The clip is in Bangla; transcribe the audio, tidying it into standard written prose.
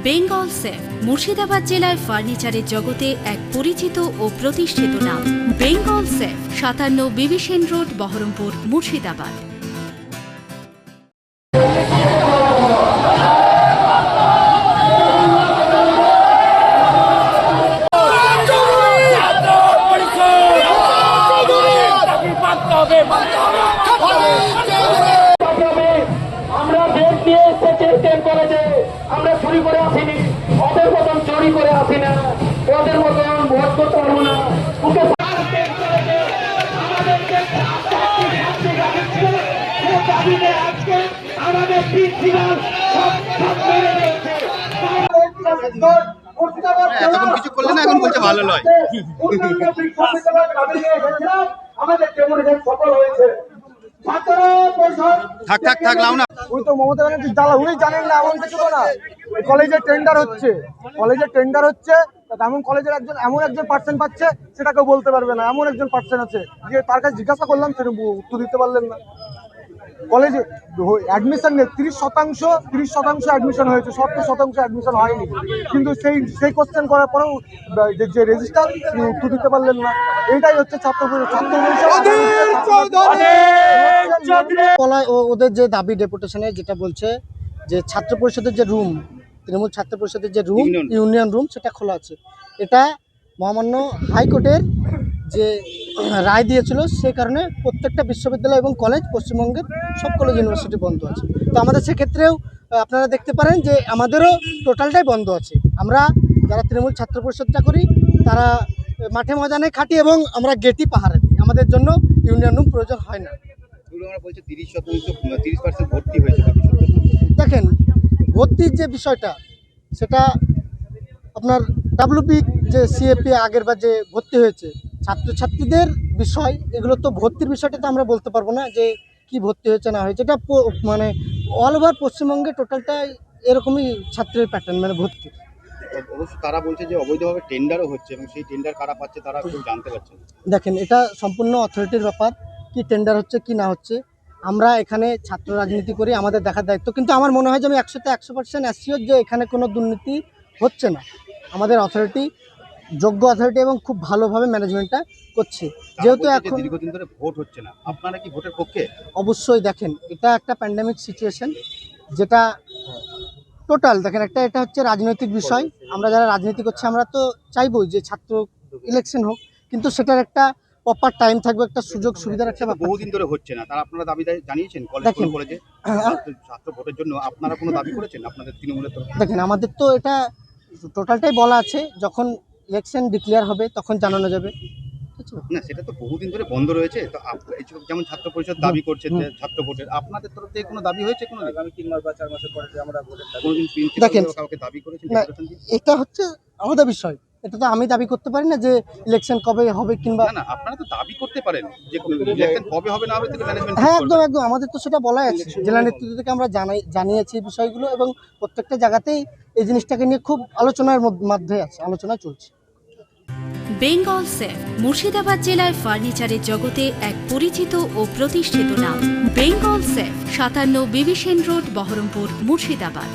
বেঙ্গল সেফ মুর্শিদাবাদ জেলায় ফার্নিচারের জগতে এক পরিচিত ও প্রতিষ্ঠিত নাম। বেঙ্গল সেফ ৫৭ বিবি সেন রোড, বহরমপুর, মুর্শিদাবাদ। আমরা ভোট দিয়ে চেষ্টা করে যে আমরা চুরি করে আসিনি, ওদের মতন চুরি করে আসি না, ওদের মতন ভোট করতে পারবো না। আমাদের এতক্ষণ কিছু করলে না, এখন বলছে ভালো নয়। আমাদের সফল হয়েছে। থাক লাও না। উনি তো মমতা ব্যানার্জির জ্বালা, উনি জানেন না এমন কিছু না। কলেজে টেন্ডার হচ্ছে, এমন কলেজের এমন একজন পার্সেন্ট পাচ্ছে সেটা কেউ বলতে পারবে না। এমন একজন পার্সেন্ট আছে যে তার কাছে জিজ্ঞাসা করলাম, সেটা উত্তর দিতে পারলেন না। কলেজে অ্যাডমিশন নেই, 30% অ্যাডমিশন হয়েছে, 70% অ্যাডমিশন হয়নি। কিন্তু সেই কোশ্চেন করার পরেও যে রেজিস্টার উত্তর দিতে পারলেন না। এইটাই হচ্ছে ওদের যে দাবি ডেপুটেশনে যেটা বলছে যে ছাত্র পরিষদের যে রুম, তৃণমূল ছাত্র পরিষদের যে রুম, ইউনিয়ন রুম, সেটা খোলা আছে। এটা মহামান্য হাইকোর্টের যে রায় দিয়েছিল, সে কারণে প্রত্যেকটা বিশ্ববিদ্যালয় এবং কলেজ, পশ্চিমবঙ্গের সব কলেজ ইউনিভার্সিটি বন্ধ আছে। তো আমাদের সেক্ষেত্রেও আপনারা দেখতে পারেন যে আমাদেরও টোটালটাই বন্ধ আছে। আমরা যারা তৃণমূল ছাত্র পরিষদটা করি তারা মাঠে ময়দানে খাটি এবং আমরা গেটই পাহারা দিই। আমাদের জন্য ইউনিয়ন রুম প্রয়োজন হয় না। দেখেন, ভর্তির যে বিষয়টা, সেটা আপনার ডাব্লিউপি যে সিএপি আগের বার যে ভর্তি হয়েছে, ছাত্রছাত্রীদের বিষয়, এগুলো তো ভর্তির বিষয়টা তো আমরা বলতে পারবো না যে কি ভর্তি হয়েছে না হয়েছে। এটা মানে অল ওভার পশ্চিমবঙ্গে টোটালটাই এরকমই ছাত্রের প্যাটার্ন, মানে ভর্তি। অবশ্য তারা বলছে যে অবৈধভাবে টেন্ডারও হচ্ছে এবং সেই টেন্ডার কারা পাচ্ছে তারা কেউ জানতে পারছে না। দেখেন, এটা সম্পূর্ণ অথরিটির ব্যাপার, কি টেন্ডার হচ্ছে কি না হচ্ছে। আমরা এখানে ছাত্র রাজনীতি করি, আমাদের দেখার দায়িত্ব। কিন্তু আমার মনে হয় যে আমি 100% অ্যাসিওর যে এখানে কোনো দুর্নীতি হচ্ছে না। আমাদের অথরিটি যোগ্য অথরিটি এবং খুব ভালোভাবে ম্যানেজমেন্টটা করছে। যেহেতু এখন দীর্ঘদিন ধরে ভোট হচ্ছে না, আপনারা কি ভোটের পক্ষে? অবশ্যই। দেখেন, এটা একটা প্যান্ডেমিক সিচুয়েশন, যেটা টোটাল দেখেন এটা হচ্ছে রাজনৈতিক বিষয়। আমরা যারা রাজনীতি করছি আমরা তো চাইবই যে ছাত্র ইলেকশন হোক, কিন্তু সেটার একটা প্রপার টাইম থাকবে, একটা সুযোগ সুবিধার একটা ব্যাপার। বহুদিন ধরে হচ্ছে না, তারা আপনারা দাবি জানিয়েছেন কলেজে ছাত্র ভোটের জন্য? আপনারা কোনো দাবি করেছেন আপনাদের তৃণমূলের তরফ? দেখেন, আমাদের তো এটা টোটালটাই বলা আছে, যখন ইলেকশন ডিক্লেয়ার হবে তখন জানানো যাবে। না, সেটা তো বহুদিন ধরে বন্ধ রয়েছে। তো যেমন ছাত্র পরিষদ দাবি করছে যে ছাত্র ভোটের, আপনাদের তরফ থেকে কোনো দাবি হয়েছে? কোনো আগামী 3 মাস বা 4 মাসের পরে আমরা দেখেন, কাউকে দাবি করেছেন? এটা হচ্ছে আমাদের বিষয়, এটা তো আমি দাবি করতে পারি না যে ইলেকশন কবে হবে কিংবা না, আপনারা তো দাবি করতে পারেন যে ইলেকশন কবে হবে না হবে সেটা ম্যানেজমেন্ট। হ্যাঁ, একদম আমাদের তো সেটা বলাই আছে। জেলা নেতৃত্ব থেকে আমরা জানিয়েছি এই বিষয়গুলো, এবং প্রত্যেকটা জায়গাতেই এই জিনিসটাকে নিয়ে খুব আলোচনার মধ্যে আছে, আলোচনা চলছে। বেঙ্গল সেফ মুর্শিদাবাদ জেলায় ফার্নিচারের জগতে এক পরিচিত ও প্রতিষ্ঠিত নাম। বেঙ্গল সেফ ৫৭ বিবি সেন রোড, বহরমপুর, মুর্শিদাবাদ।